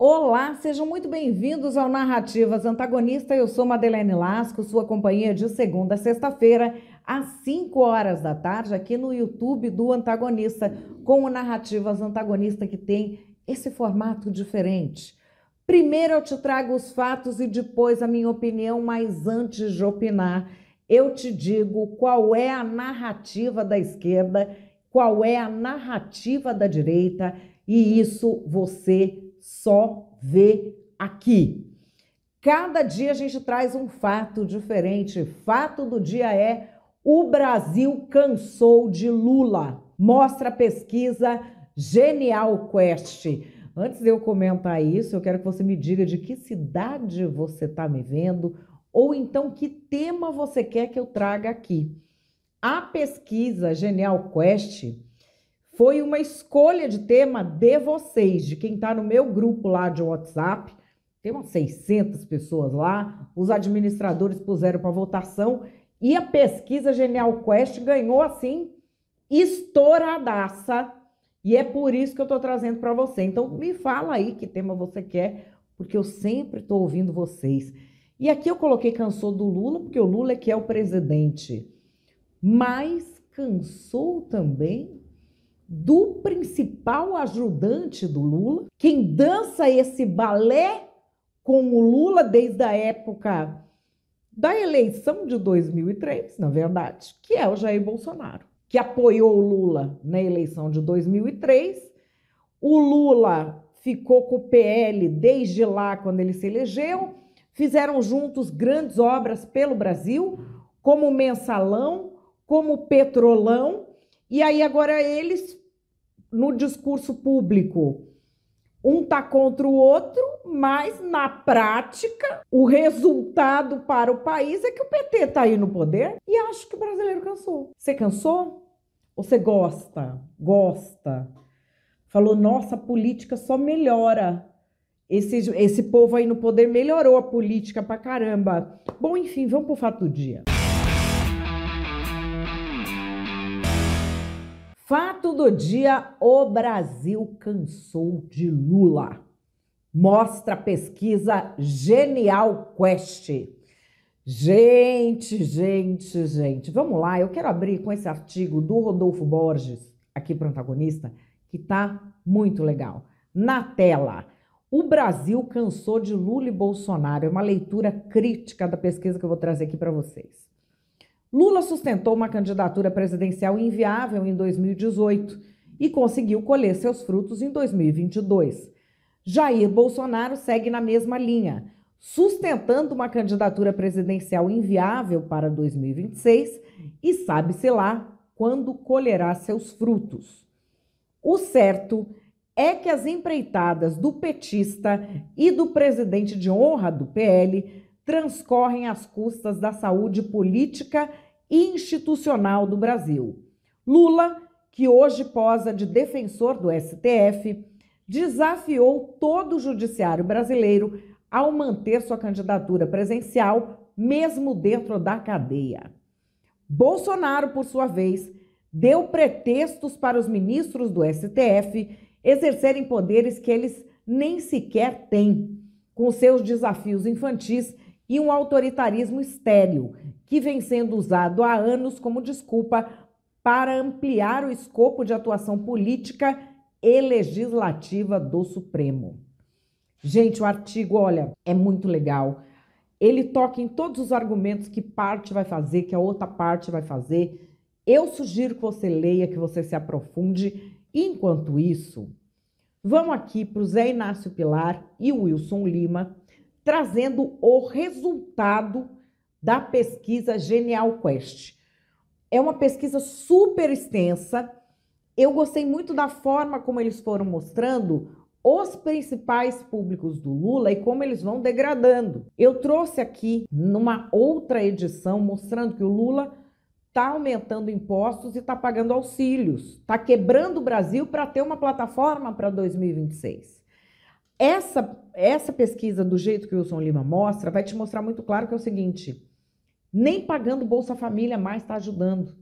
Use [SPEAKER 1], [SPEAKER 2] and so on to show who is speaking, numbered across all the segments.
[SPEAKER 1] Olá, sejam muito bem-vindos ao Narrativas Antagonista. Eu sou Madeleine Lasco, sua companhia de segunda a sexta-feira, às 5 horas da tarde, aqui no YouTube do Antagonista, com o Narrativas Antagonista, que tem esse formato diferente. Primeiro eu te trago os fatos e depois a minha opinião, mas antes de opinar, eu te digo qual é a narrativa da esquerda, qual é a narrativa da direita, e isso você só vê aqui. Cada dia a gente traz um fato diferente. Fato do dia é: o Brasil cansou de Lula. Mostra a pesquisa Genial Quest. Antes de eu comentar isso, eu quero que você me diga de que cidade você está me vendo, ou então que tema você quer que eu traga aqui. A pesquisa Genial Quest foi uma escolha de tema de vocês, de quem está no meu grupo lá de WhatsApp. Tem umas 600 pessoas lá, os administradores puseram para votação e a pesquisa Genial Quest ganhou assim, estouradaça. E é por isso que eu estou trazendo para você. Então me fala aí que tema você quer, porque eu sempre estou ouvindo vocês. E aqui eu coloquei cansou do Lula, porque o Lula é que é o presidente. Mas cansou também do principal ajudante do Lula, quem dança esse balé com o Lula desde a época da eleição de 2003, na verdade, que é o Jair Bolsonaro, que apoiou o Lula na eleição de 2003. O Lula ficou com o PL desde lá, quando ele se elegeu, fizeram juntos grandes obras pelo Brasil, como o Mensalão, como o Petrolão, e aí agora eles, no discurso público, um tá contra o outro, mas na prática o resultado para o país é que o PT tá aí no poder e acho que o brasileiro cansou. Você cansou? Ou você gosta? Gosta? Falou, nossa, a política só melhora. Esse povo aí no poder melhorou a política pra caramba. Bom, enfim, vamos pro fato do dia. Fato do dia: o Brasil cansou de Lula. Mostra a pesquisa Genial Quest. Gente, vamos lá. Eu quero abrir com esse artigo do Rodolfo Borges, aqui para o Antagonista, que tá muito legal. Na tela, o Brasil cansou de Lula e Bolsonaro. É uma leitura crítica da pesquisa que eu vou trazer aqui para vocês. Lula sustentou uma candidatura presidencial inviável em 2018 e conseguiu colher seus frutos em 2022. Jair Bolsonaro segue na mesma linha, sustentando uma candidatura presidencial inviável para 2026 e sabe-se lá quando colherá seus frutos. O certo é que as empreitadas do petista e do presidente de honra do PL transcorrem às custas da saúde política e institucional do Brasil. Lula, que hoje posa de defensor do STF, desafiou todo o judiciário brasileiro ao manter sua candidatura presencial, mesmo dentro da cadeia. Bolsonaro, por sua vez, deu pretextos para os ministros do STF exercerem poderes que eles nem sequer têm, com seus desafios infantis e um autoritarismo estéril, que vem sendo usado há anos como desculpa para ampliar o escopo de atuação política e legislativa do Supremo. Gente, o artigo, olha, é muito legal. Ele toca em todos os argumentos que parte vai fazer, que a outra parte vai fazer. Eu sugiro que você leia, que você se aprofunde. Enquanto isso, vamos aqui para o Zé Inácio Pilar e o Wilson Lima, trazendo o resultado da pesquisa Genial Quest. É uma pesquisa super extensa. Eu gostei muito da forma como eles foram mostrando os principais públicos do Lula e como eles vão degradando. Eu trouxe aqui numa outra edição mostrando que o Lula está aumentando impostos e está pagando auxílios, está quebrando o Brasil para ter uma plataforma para 2026. Essa pesquisa, do jeito que o Wilson Lima mostra, vai te mostrar muito claro que é o seguinte: nem pagando Bolsa Família mais está ajudando.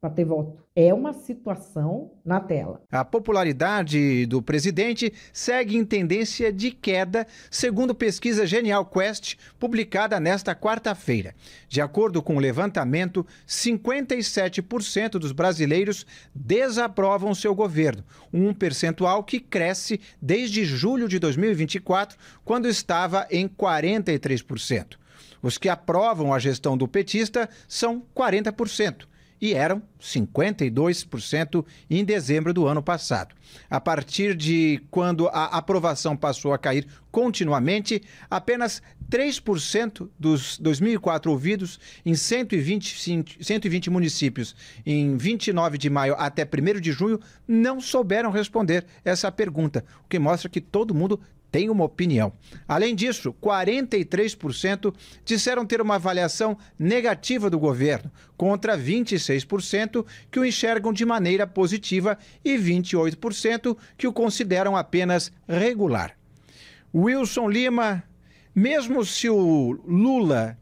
[SPEAKER 1] para ter voto. É uma situação na tela.
[SPEAKER 2] A popularidade do presidente segue em tendência de queda, segundo pesquisa Genial Quest, publicada nesta quarta-feira. De acordo com o levantamento, 57% dos brasileiros desaprovam seu governo, um percentual que cresce desde julho de 2024, quando estava em 43%. Os que aprovam a gestão do petista são 40%. E eram 52% em dezembro do ano passado. A partir de quando a aprovação passou a cair continuamente, apenas 3% dos 2.004 ouvidos em 120 municípios em 29 de maio até 1º de junho não souberam responder essa pergunta, o que mostra que todo mundo tem uma opinião. Além disso, 43% disseram ter uma avaliação negativa do governo, contra 26% que o enxergam de maneira positiva e 28% que o consideram apenas regular. Wilson Lima, mesmo se o Lula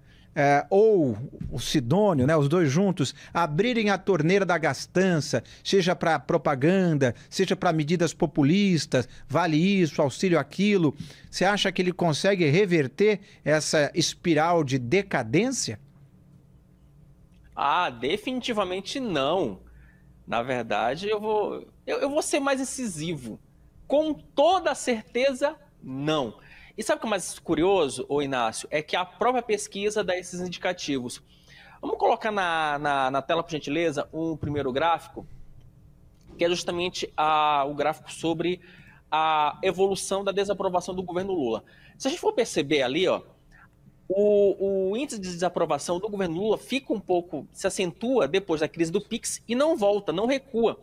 [SPEAKER 2] ou o Sidônio, né, os dois juntos, abrirem a torneira da gastança, seja para propaganda, seja para medidas populistas, vale isso, auxílio aquilo, você acha que ele consegue reverter essa espiral de decadência?
[SPEAKER 3] Definitivamente não. Na verdade, eu vou ser mais incisivo. Com toda certeza, não. E sabe o que é mais curioso, Inácio? É que a própria pesquisa dá esses indicativos. Vamos colocar na tela, por gentileza, um primeiro gráfico, que é justamente o gráfico sobre a evolução da desaprovação do governo Lula. Se a gente for perceber ali, ó, o índice de desaprovação do governo Lula fica um pouco, se acentua depois da crise do Pix e não volta, não recua.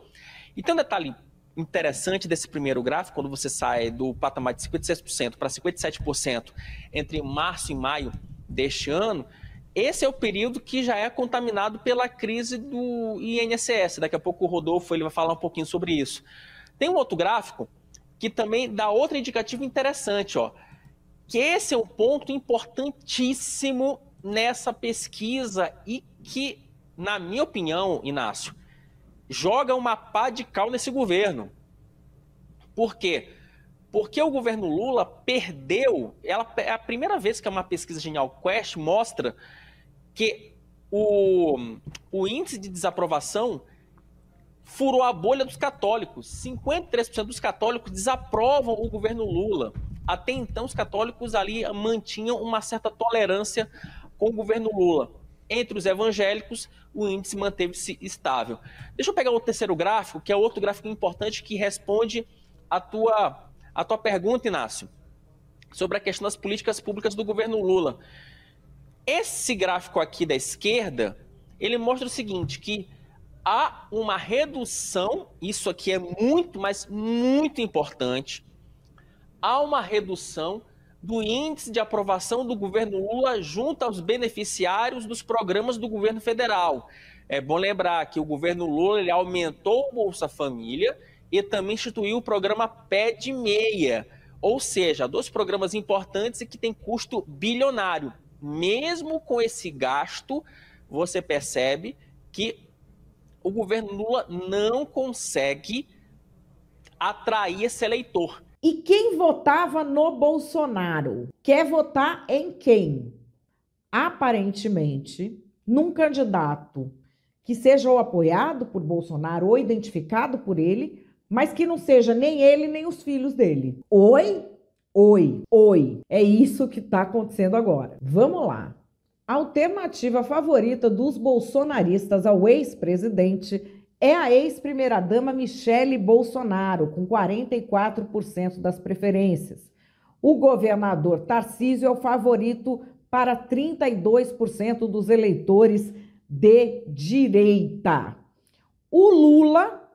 [SPEAKER 3] E tem um detalhe interessante desse primeiro gráfico, quando você sai do patamar de 56% para 57% entre março e maio deste ano, esse é o período que já é contaminado pela crise do INSS. Daqui a pouco o Rodolfo ele vai falar um pouquinho sobre isso. Tem um outro gráfico que também dá outro indicativo interessante, ó, que esse é um ponto importantíssimo nessa pesquisa e que, na minha opinião, Inácio, joga uma pá de cal nesse governo. Por quê? Porque o governo Lula perdeu, é a primeira vez que uma pesquisa Genial Quest mostra que o índice de desaprovação furou a bolha dos católicos. 53% dos católicos desaprovam o governo Lula. Até então, os católicos ali mantinham uma certa tolerância com o governo Lula. Entre os evangélicos, o índice manteve-se estável. Deixa eu pegar o terceiro gráfico, que é outro gráfico importante que responde a tua pergunta, Inácio, sobre a questão das políticas públicas do governo Lula. Esse gráfico aqui da esquerda, ele mostra o seguinte, que há uma redução, isso aqui é muito, mas muito importante, há uma redução do índice de aprovação do governo Lula junto aos beneficiários dos programas do governo federal. É bom lembrar que o governo Lula ele aumentou o Bolsa Família e também instituiu o programa Pé de Meia, ou seja, dois programas importantes e que têm custo bilionário. Mesmo com esse gasto, você percebe que o governo Lula não consegue atrair esse eleitor.
[SPEAKER 1] E quem votava no Bolsonaro quer votar em quem? Aparentemente, num candidato que seja ou apoiado por Bolsonaro ou identificado por ele, mas que não seja nem ele nem os filhos dele. Oi? Oi, oi. É isso que está acontecendo agora. Vamos lá. A alternativa favorita dos bolsonaristas ao ex-presidente é a ex-primeira-dama Michele Bolsonaro, com 44% das preferências. O governador Tarcísio é o favorito para 32% dos eleitores de direita. O Lula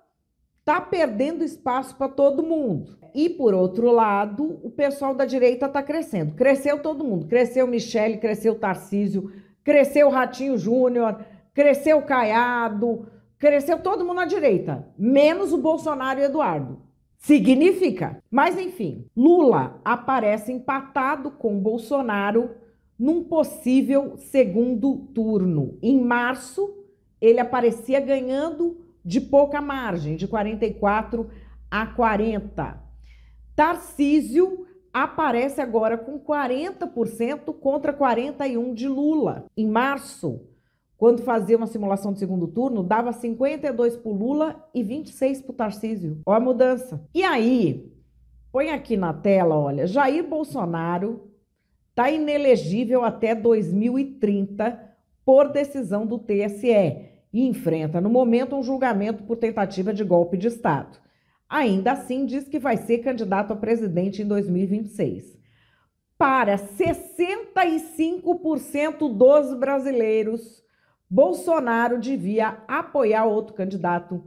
[SPEAKER 1] está perdendo espaço para todo mundo. E, por outro lado, o pessoal da direita está crescendo. Cresceu todo mundo. Cresceu Michele, cresceu Tarcísio, cresceu Ratinho Júnior, cresceu Caiado, cresceu todo mundo à direita, menos o Bolsonaro e Eduardo. Significa. Mas, enfim, Lula aparece empatado com Bolsonaro num possível segundo turno. Em março, ele aparecia ganhando de pouca margem, de 44 a 40. Tarcísio aparece agora com 40% contra 41% de Lula. Em março, quando fazia uma simulação de segundo turno, dava 52 para o Lula e 26 para o Tarcísio. Olha a mudança. E aí, põe aqui na tela, olha, Jair Bolsonaro está inelegível até 2030 por decisão do TSE e enfrenta, no momento, um julgamento por tentativa de golpe de Estado. Ainda assim, diz que vai ser candidato a presidente em 2026. Para 65% dos brasileiros, Bolsonaro devia apoiar outro candidato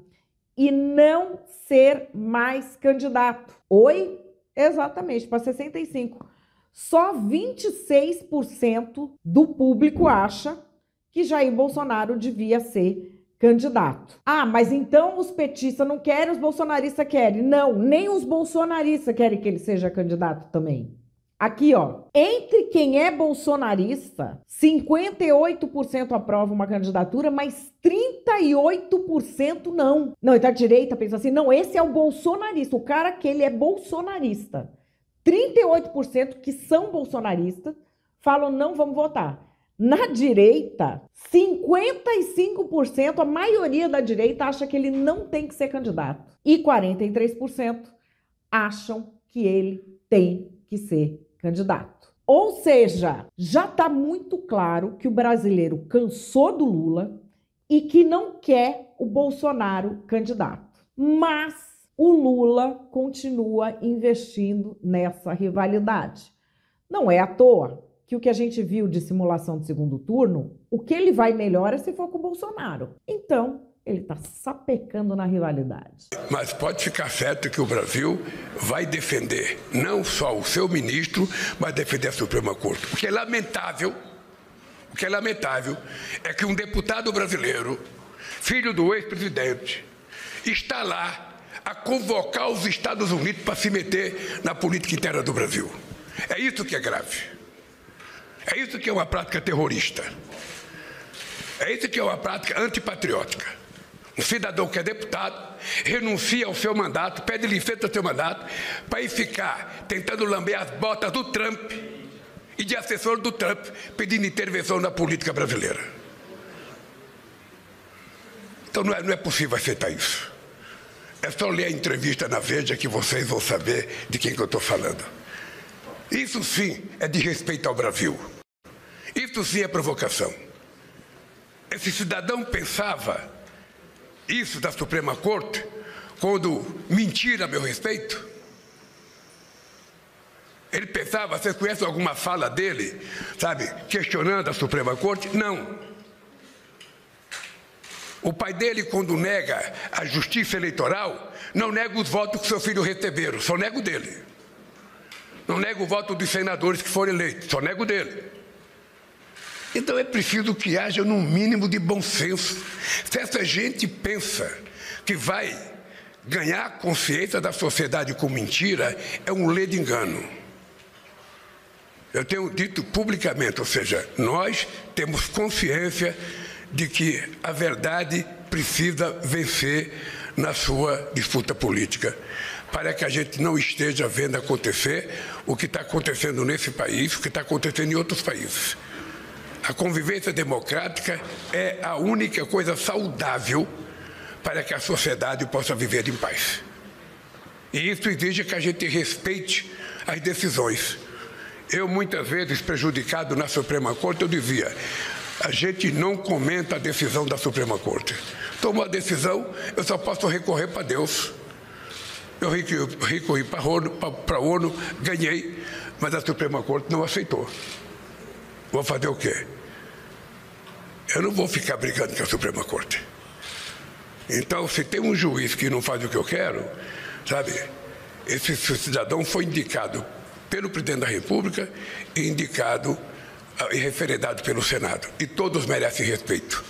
[SPEAKER 1] e não ser mais candidato. Oi? Exatamente, para 65%. Só 26% do público acha que Jair Bolsonaro devia ser candidato. Ah, mas então os petistas não querem, os bolsonaristas querem. Não, nem os bolsonaristas querem que ele seja candidato também. Aqui, ó, entre quem é bolsonarista, 58% aprova uma candidatura, mas 38% não. Não, então a direita pensa assim, não, esse é o bolsonarista, o cara que ele é bolsonarista. 38% que são bolsonaristas falam não, vamos votar. Na direita, 55%, a maioria da direita acha que ele não tem que ser candidato. E 43% acham que ele tem que ser candidato. Ou seja, já está muito claro que o brasileiro cansou do Lula e que não quer o Bolsonaro candidato. Mas o Lula continua investindo nessa rivalidade. Não é à toa que o que a gente viu de simulação de segundo turno, o que ele vai melhor é se for com o Bolsonaro. Então, ele está sapecando na rivalidade.
[SPEAKER 4] Mas pode ficar certo que o Brasil vai defender não só o seu ministro, mas defender a Suprema Corte. O que é lamentável é que um deputado brasileiro, filho do ex-presidente, está lá a convocar os Estados Unidos para se meter na política interna do Brasil. É isso que é grave. É isso que é uma prática terrorista. É isso que é uma prática antipatriótica. Um cidadão que é deputado renuncia ao seu mandato, pede licença ao seu mandato, para ir ficar tentando lamber as botas do Trump e de assessor do Trump, pedindo intervenção na política brasileira. Então não é possível aceitar isso. É só ler a entrevista na Veja que vocês vão saber de quem que eu estou falando. Isso sim é de respeito ao Brasil. Isso sim é provocação. Esse cidadão pensava isso da Suprema Corte quando mentia a meu respeito? Ele pensava, vocês conhecem alguma fala dele, sabe, questionando a Suprema Corte? Não. O pai dele, quando nega a justiça eleitoral, não nega os votos que seu filho receberam, só nega o dele. Não nega o voto dos senadores que foram eleitos, só nega o dele. Então é preciso que haja um mínimo de bom senso. Se essa gente pensa que vai ganhar a consciência da sociedade com mentira, é um ledo engano. Eu tenho dito publicamente, ou seja, nós temos consciência de que a verdade precisa vencer na sua disputa política, para que a gente não esteja vendo acontecer o que está acontecendo nesse país, o que está acontecendo em outros países. A convivência democrática é a única coisa saudável para que a sociedade possa viver em paz. E isso exige que a gente respeite as decisões. Eu, muitas vezes, prejudicado na Suprema Corte, eu dizia, a gente não comenta a decisão da Suprema Corte. Tomou a decisão, eu só posso recorrer para Deus. Eu recorri para a ONU, ganhei, mas a Suprema Corte não aceitou. Vou fazer o quê? Eu não vou ficar brigando com a Suprema Corte. Então, se tem um juiz que não faz o que eu quero, sabe, esse cidadão foi indicado pelo presidente da República e indicado e referendado pelo Senado. E todos merecem respeito.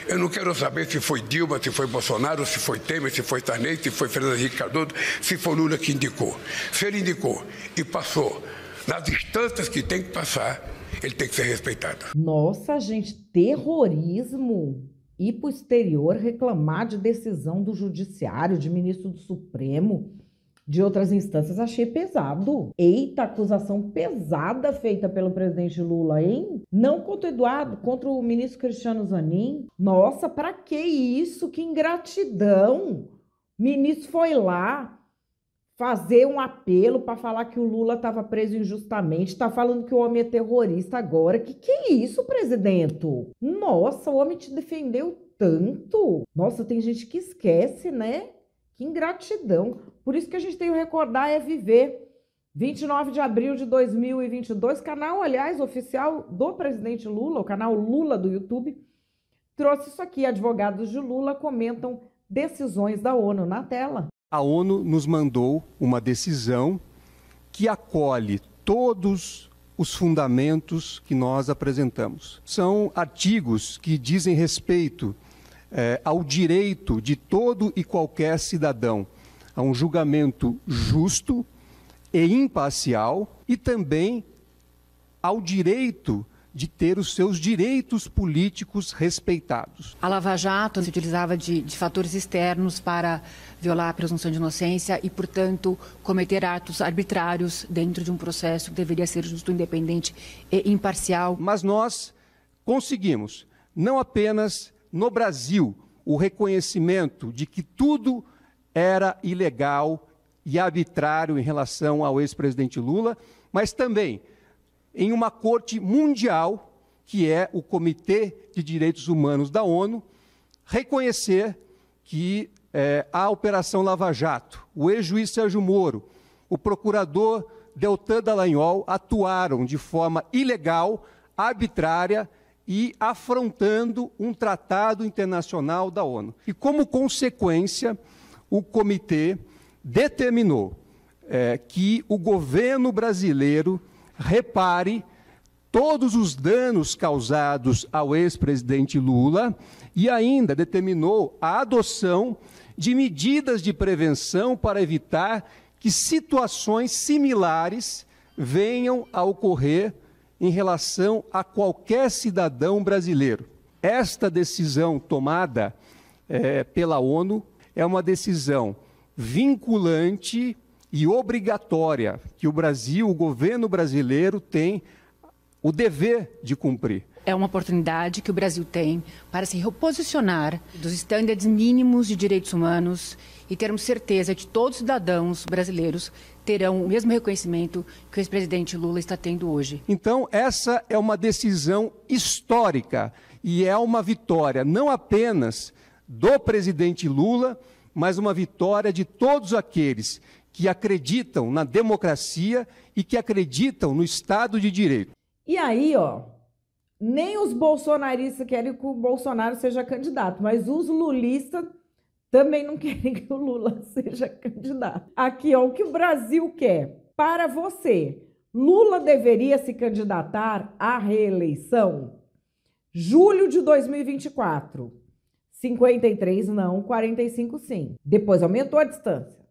[SPEAKER 4] Eu não quero saber se foi Dilma, se foi Bolsonaro, se foi Temer, se foi Sarney, se foi Fernando Henrique Cardoso, se foi Lula que indicou. Se ele indicou e passou nas instâncias que tem que passar, ele tem que ser respeitado.
[SPEAKER 1] Nossa, gente, terrorismo. ir para o exterior reclamar de decisão do judiciário, de ministro do Supremo, de outras instâncias, achei pesado. Eita, acusação pesada feita pelo presidente Lula, hein? Não contra o Eduardo, contra o ministro Cristiano Zanin. Nossa, para que isso? Que ingratidão! O ministro foi lá fazer um apelo para falar que o Lula estava preso injustamente, está falando que o homem é terrorista agora. Que é isso, presidente? Nossa, o homem te defendeu tanto. Nossa, tem gente que esquece, né? Que ingratidão. Por isso que a gente tem o Recordar é Viver. 29 de abril de 2022, canal, aliás, oficial do presidente Lula, o canal Lula do YouTube, trouxe isso aqui. Advogados de Lula comentam decisões da ONU na tela.
[SPEAKER 5] A ONU nos mandou uma decisão que acolhe todos os fundamentos que nós apresentamos. São artigos que dizem respeito ao direito de todo e qualquer cidadão a um julgamento justo e imparcial e também ao direito de ter os seus direitos políticos respeitados.
[SPEAKER 6] A Lava Jato se utilizava de fatores externos para violar a presunção de inocência e, portanto, cometer atos arbitrários dentro de um processo que deveria ser justo, independente e imparcial.
[SPEAKER 5] Mas nós conseguimos, não apenas no Brasil, o reconhecimento de que tudo era ilegal e arbitrário em relação ao ex-presidente Lula, mas também em uma corte mundial, que é o Comitê de Direitos Humanos da ONU, reconhecer que a Operação Lava Jato, o ex-juiz Sérgio Moro, o procurador Deltan Dallagnol atuaram de forma ilegal, arbitrária e afrontando um tratado internacional da ONU. E, como consequência, o comitê determinou que o governo brasileiro repare todos os danos causados ao ex-presidente Lula e ainda determinou a adoção de medidas de prevenção para evitar que situações similares venham a ocorrer em relação a qualquer cidadão brasileiro. Esta decisão tomada pela ONU é uma decisão vinculante e obrigatória que o Brasil, o governo brasileiro, tem o dever de cumprir.
[SPEAKER 6] É uma oportunidade que o Brasil tem para se reposicionar dos estándares mínimos de direitos humanos e termos certeza de que todos os cidadãos brasileiros terão o mesmo reconhecimento que o ex-presidente Lula está tendo hoje.
[SPEAKER 5] Então, essa é uma decisão histórica e é uma vitória não apenas do presidente Lula, mas uma vitória de todos aqueles que acreditam na democracia e que acreditam no Estado de Direito.
[SPEAKER 1] E aí, nem os bolsonaristas querem que o Bolsonaro seja candidato, mas os lulistas também não querem que o Lula seja candidato. Aqui, o que o Brasil quer. Para você, Lula deveria se candidatar à reeleição? Julho de 2024. 53 não, 45 sim. Depois aumentou a distância.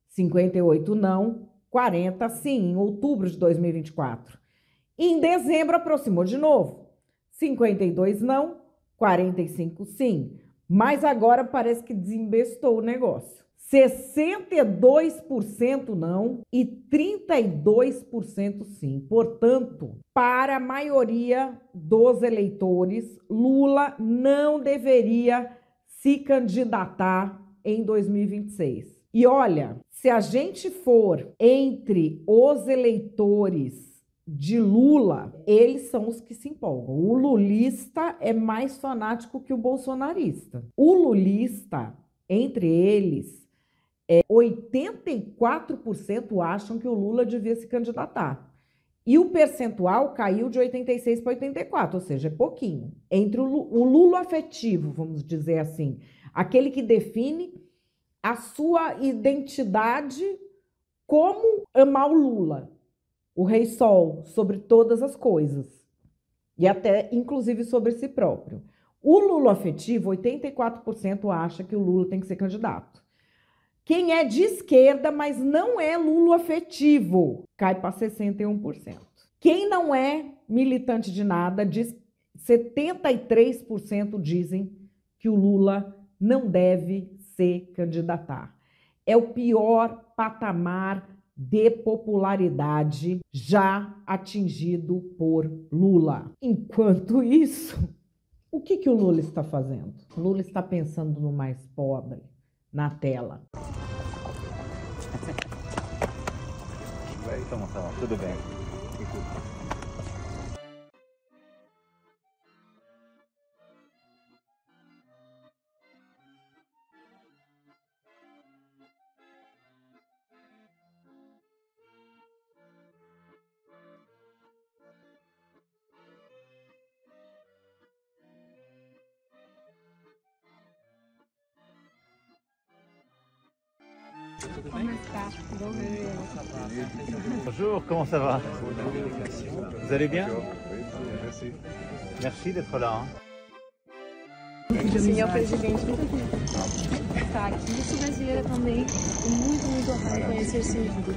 [SPEAKER 1] 58 não, 40 sim, em outubro de 2024. Em dezembro aproximou de novo. 52 não, 45 sim. Mas agora parece que desembestou o negócio. 62% não e 32% sim. Portanto, para a maioria dos eleitores, Lula não deveria se candidatar em 2026. E olha, se a gente for entre os eleitores de Lula, eles são os que se empolgam. O lulista é mais fanático que o bolsonarista. O lulista, entre eles, 84% acham que o Lula devia se candidatar. E o percentual caiu de 86 para 84, ou seja, é pouquinho. Entre o Lula afetivo, vamos dizer assim, aquele que define a sua identidade como amar o Lula, o Rei Sol, sobre todas as coisas, e até, inclusive, sobre si próprio. O Lula afetivo, 84% acha que o Lula tem que ser candidato. Quem é de esquerda, mas não é Lula afetivo, cai para 61%. Quem não é militante de nada, 73% dizem que o Lula não deve se candidatar. É o pior patamar de popularidade já atingido por Lula. Enquanto isso, o que o Lula está fazendo? O Lula está pensando no mais pobre, na tela.
[SPEAKER 7] Tudo bem. Bonjour, comment ça va? Vous allez bien? Merci d'être là.
[SPEAKER 8] Senhor presidente, muito feliz de estar aqui. Eu sou brasileira também e muito honrada em conhecer seu vídeo.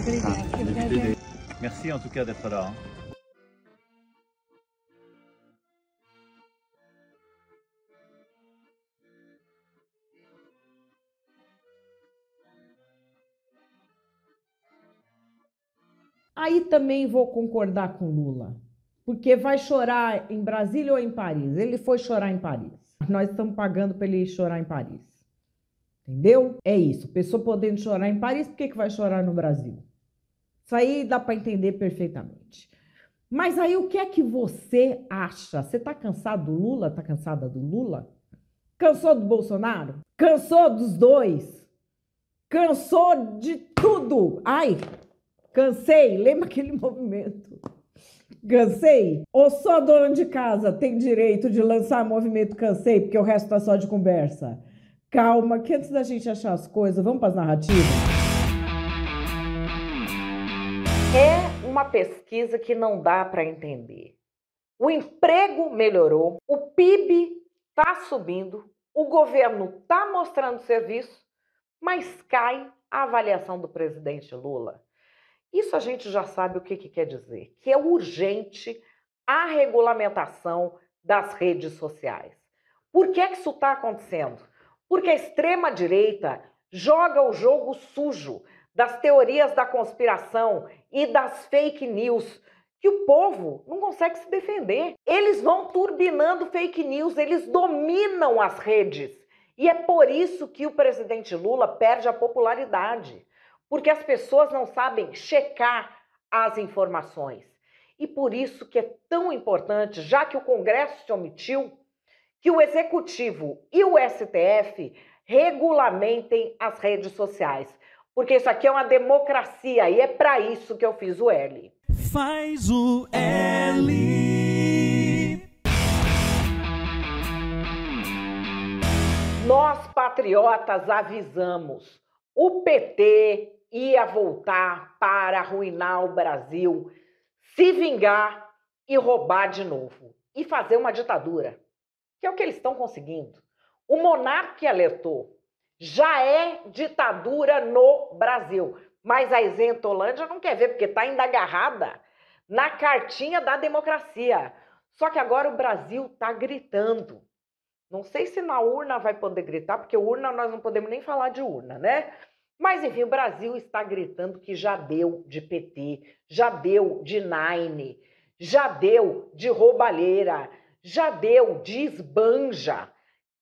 [SPEAKER 8] Obrigada.
[SPEAKER 7] Merci en tout cas d'être là.
[SPEAKER 1] Aí também vou concordar com Lula, porque vai chorar em Brasília ou em Paris? Ele foi chorar em Paris. Nós estamos pagando para ele chorar em Paris. Entendeu? É isso. Pessoa podendo chorar em Paris, por que vai chorar no Brasil? Isso aí dá para entender perfeitamente. Mas aí o que é que você acha? Você está cansado do Lula? Está cansada do Lula? Cansou do Bolsonaro? Cansou dos dois? Cansou de tudo? Ai, cansei. Lembra aquele movimento? Cansei? Ou só dona de casa tem direito de lançar movimento cansei, porque o resto tá só de conversa? Calma, que antes da gente achar as coisas, vamos para as narrativas? É uma pesquisa que não dá para entender. O emprego melhorou, o PIB está subindo, o governo está mostrando serviço, mas cai a avaliação do presidente Lula. Isso a gente já sabe o que quer dizer, que é urgente a regulamentação das redes sociais. Por que isso está acontecendo? Porque a extrema-direita joga o jogo sujo das teorias da conspiração e das fake news, que o povo não consegue se defender. Eles vão turbinando fake news, eles dominam as redes. E é por isso que o presidente Lula perde a popularidade. Porque as pessoas não sabem checar as informações. E por isso que é tão importante, já que o Congresso se omitiu, que o Executivo e o STF regulamentem as redes sociais. Porque isso aqui é uma democracia e é para isso que eu fiz o L.
[SPEAKER 9] Faz o L.
[SPEAKER 1] Nós, patriotas, avisamos. O PT ia voltar para arruinar o Brasil, se vingar e roubar de novo. E fazer uma ditadura, que é o que eles estão conseguindo. O monarca alertou. Já é ditadura no Brasil. Mas a Isentolândia não quer ver, porque está ainda agarrada na cartinha da democracia. Só que agora o Brasil está gritando. Não sei se na urna vai poder gritar, porque urna nós não podemos nem falar de urna, né? Mas, enfim, o Brasil está gritando que já deu de PT, já deu de Nine, já deu de roubalheira, já deu de esbanja.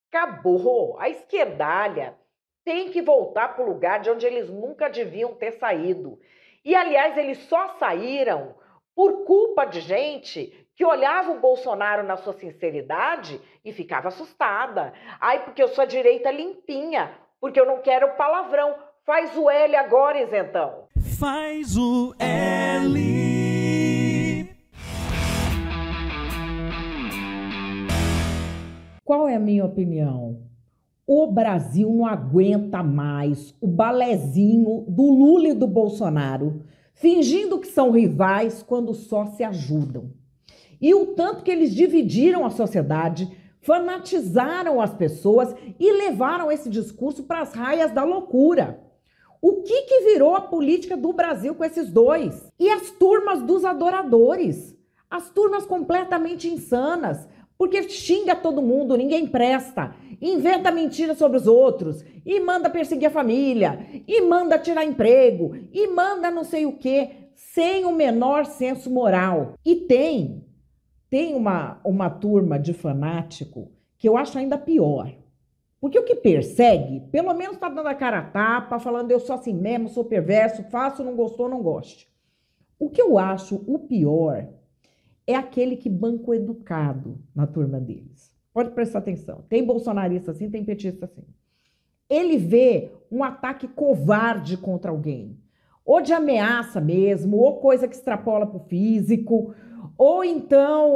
[SPEAKER 1] Acabou. A esquerdalha tem que voltar para o lugar de onde eles nunca deviam ter saído. E, aliás, eles só saíram por culpa de gente que olhava o Bolsonaro na sua sinceridade e ficava assustada. Ai, porque eu sou a direita limpinha, porque eu não quero palavrão. Faz o L agora, isentão.
[SPEAKER 9] Faz o L.
[SPEAKER 1] Qual é a minha opinião? O Brasil não aguenta mais o balezinho do Lula e do Bolsonaro, fingindo que são rivais quando só se ajudam. E o tanto que eles dividiram a sociedade, fanatizaram as pessoas e levaram esse discurso para as raias da loucura. O que virou a política do Brasil com esses dois? E as turmas dos adoradores? As turmas completamente insanas, Porque xinga todo mundo, ninguém presta, inventa mentira sobre os outros, e manda perseguir a família, e manda tirar emprego, e manda não sei o quê, sem o menor senso moral. E tem uma turma de fanático que eu acho ainda pior. Porque o que persegue, pelo menos tá dando a cara a tapa, falando eu sou assim mesmo, sou perverso, faço, não gostou, não goste. O que eu acho o pior é aquele que banca o educado na turma deles. Pode prestar atenção. Tem bolsonarista assim, tem petista assim. Ele vê um ataque covarde contra alguém, ou de ameaça mesmo, ou coisa que extrapola pro físico, ou então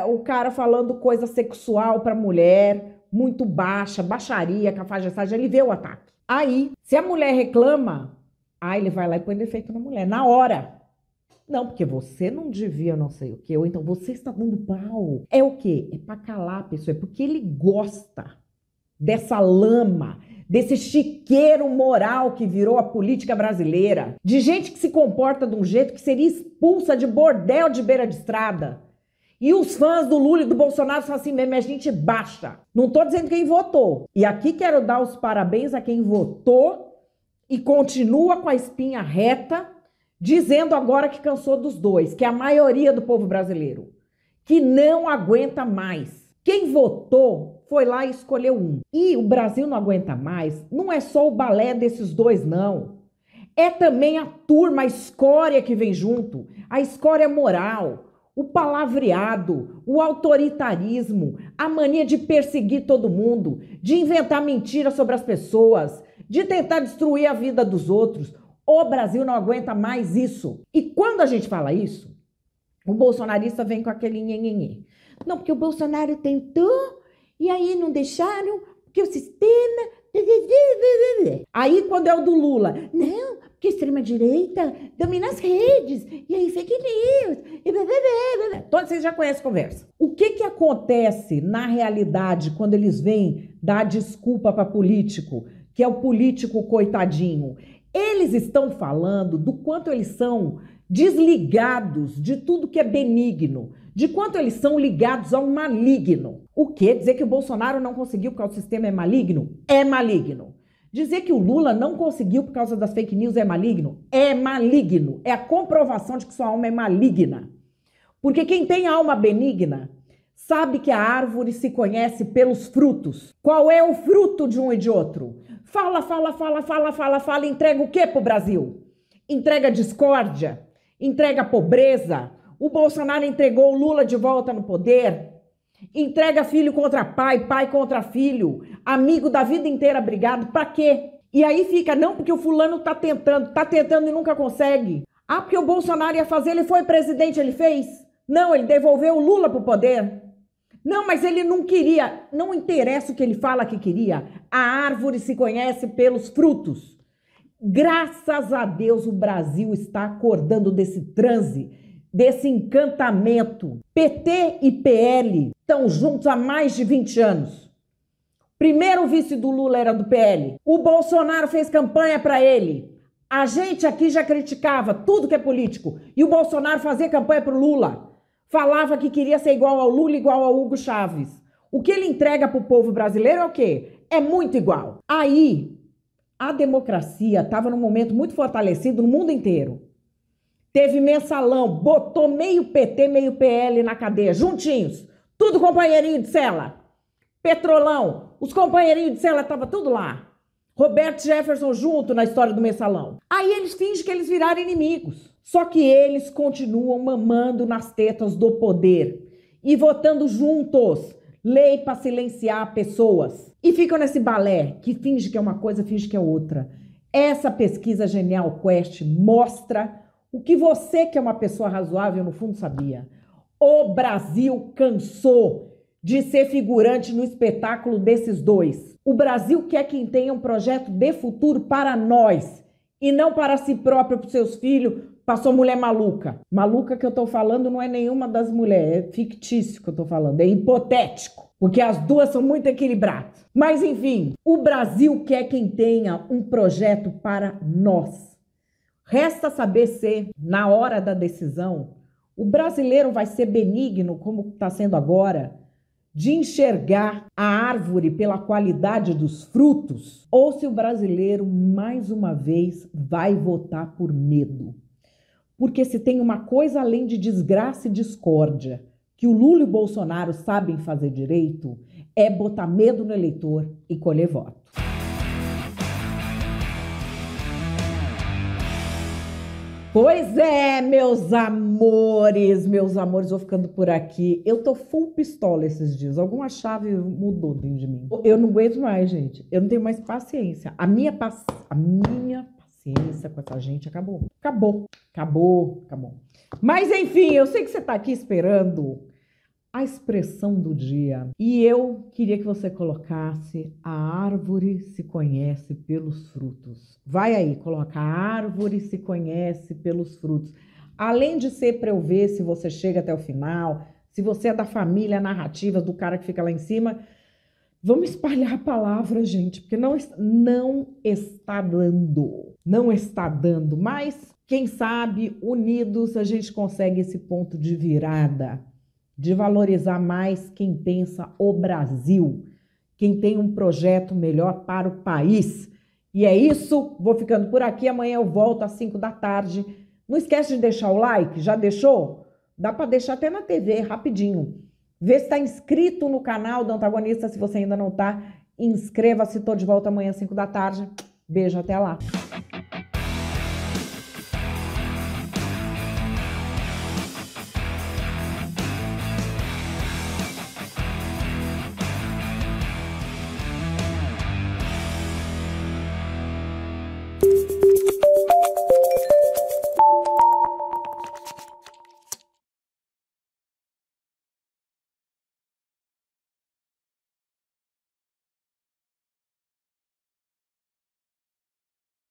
[SPEAKER 1] o cara falando coisa sexual pra mulher, muito baixa, baixaria, cafajestagem, ele vê o ataque. Aí, se a mulher reclama, ele vai lá e põe defeito na mulher, na hora. Não, porque você não devia não sei o quê, ou então você está dando pau. É o quê? É para calar a pessoa, é porque ele gosta dessa lama, desse chiqueiro moral que virou a política brasileira, de gente que se comporta de um jeito que seria expulsa de bordel de beira de estrada. E os fãs do Lula e do Bolsonaro são assim mesmo, é gente baixa. Não estou dizendo quem votou. E aqui quero dar os parabéns a quem votou e continua com a espinha reta, dizendo agora que cansou dos dois, que é a maioria do povo brasileiro, que não aguenta mais. Quem votou foi lá e escolheu um. E o Brasil não aguenta mais, não é só o balé desses dois, não. É também a turma, a escória que vem junto, a escória moral, o palavreado, o autoritarismo, a mania de perseguir todo mundo, de inventar mentiras sobre as pessoas, de tentar destruir a vida dos outros. O Brasil não aguenta mais isso. E quando a gente fala isso, o bolsonarista vem com aquele nhenhenhê. Não, porque o Bolsonaro tentou e aí não deixaram, porque o sistema... Aí quando é o do Lula, não, porque a extrema-direita domina as redes, e aí fake news, e todos vocês já conhecem a conversa. O que acontece na realidade quando eles vêm dar desculpa para político, que é o político coitadinho? Eles estão falando do quanto eles são desligados de tudo que é benigno, de quanto eles são ligados ao maligno. O quê? Dizer que o Bolsonaro não conseguiu porque o sistema é maligno? É maligno. Dizer que o Lula não conseguiu por causa das fake news é maligno? É maligno. É a comprovação de que sua alma é maligna. Porque quem tem alma benigna sabe que a árvore se conhece pelos frutos. Qual é o fruto de um e de outro? Fala, entrega o quê pro Brasil? Entrega discórdia, entrega pobreza. O Bolsonaro entregou o Lula de volta no poder, entrega filho contra pai, pai contra filho, amigo da vida inteira brigado, pra quê? E aí fica, não, porque o fulano tá tentando e nunca consegue. Ah, porque o Bolsonaro ia fazer, ele foi presidente, ele fez? Não, ele devolveu o Lula pro poder. Não, mas ele não queria, não interessa o que ele fala que queria, a árvore se conhece pelos frutos. Graças a Deus o Brasil está acordando desse transe, desse encantamento. PT e PL estão juntos há mais de 20 anos. Primeiro o vice do Lula era do PL, o Bolsonaro fez campanha para ele. A gente aqui já criticava tudo que é político e o Bolsonaro fazia campanha para o Lula. Falava que queria ser igual ao Lula, igual ao Hugo Chávez. O que ele entrega para o povo brasileiro é o quê? É muito igual. Aí, a democracia estava num momento muito fortalecido no mundo inteiro. Teve mensalão, botou meio PT, meio PL na cadeia, juntinhos. Tudo companheirinho de cela. Petrolão, os companheirinhos de cela estavam tudo lá. Roberto Jefferson junto na história do mensalão. Aí eles fingem que eles viraram inimigos. Só que eles continuam mamando nas tetas do poder e votando juntos lei para silenciar pessoas. E ficam nesse balé que finge que é uma coisa, finge que é outra. Essa pesquisa Genial Quest mostra o que você, que é uma pessoa razoável, no fundo sabia. O Brasil cansou de ser figurante no espetáculo desses dois. O Brasil quer quem tenha um projeto de futuro para nós e não para si próprio, para os seus filhos, para sua mulher maluca. Maluca que eu tô falando não é nenhuma das mulheres, é fictício que eu tô falando, é hipotético, porque as duas são muito equilibradas. Mas enfim, o Brasil quer quem tenha um projeto para nós. Resta saber se, na hora da decisão, o brasileiro vai ser benigno, como está sendo agora, de enxergar a árvore pela qualidade dos frutos, ou se o brasileiro, mais uma vez, vai votar por medo. Porque se tem uma coisa além de desgraça e discórdia que o Lula e o Bolsonaro sabem fazer direito, é botar medo no eleitor e colher voto. Pois é, meus amores, vou ficando por aqui. Eu tô full pistola esses dias. Alguma chave mudou dentro de mim. Eu não aguento mais, gente. Eu não tenho mais paciência. A minha paciência com essa gente acabou. Acabou. Mas enfim, eu sei que você tá aqui esperando a expressão do dia. E eu queria que você colocasse: a árvore se conhece pelos frutos. Vai aí, coloca: a árvore se conhece pelos frutos. Além de ser para eu ver se você chega até o final, se você é da família narrativa do cara que fica lá em cima, vamos espalhar a palavra, gente, porque não está dando. Não está dando, mas quem sabe unidos a gente consegue esse ponto de virada, de valorizar mais quem pensa o Brasil, quem tem um projeto melhor para o país. E é isso, vou ficando por aqui, amanhã eu volto às 5 da tarde. Não esquece de deixar o like, já deixou? Dá para deixar até na TV, rapidinho. Vê se está inscrito no canal do Antagonista, se você ainda não está, inscreva-se, estou de volta amanhã às 5 da tarde. Beijo, até lá.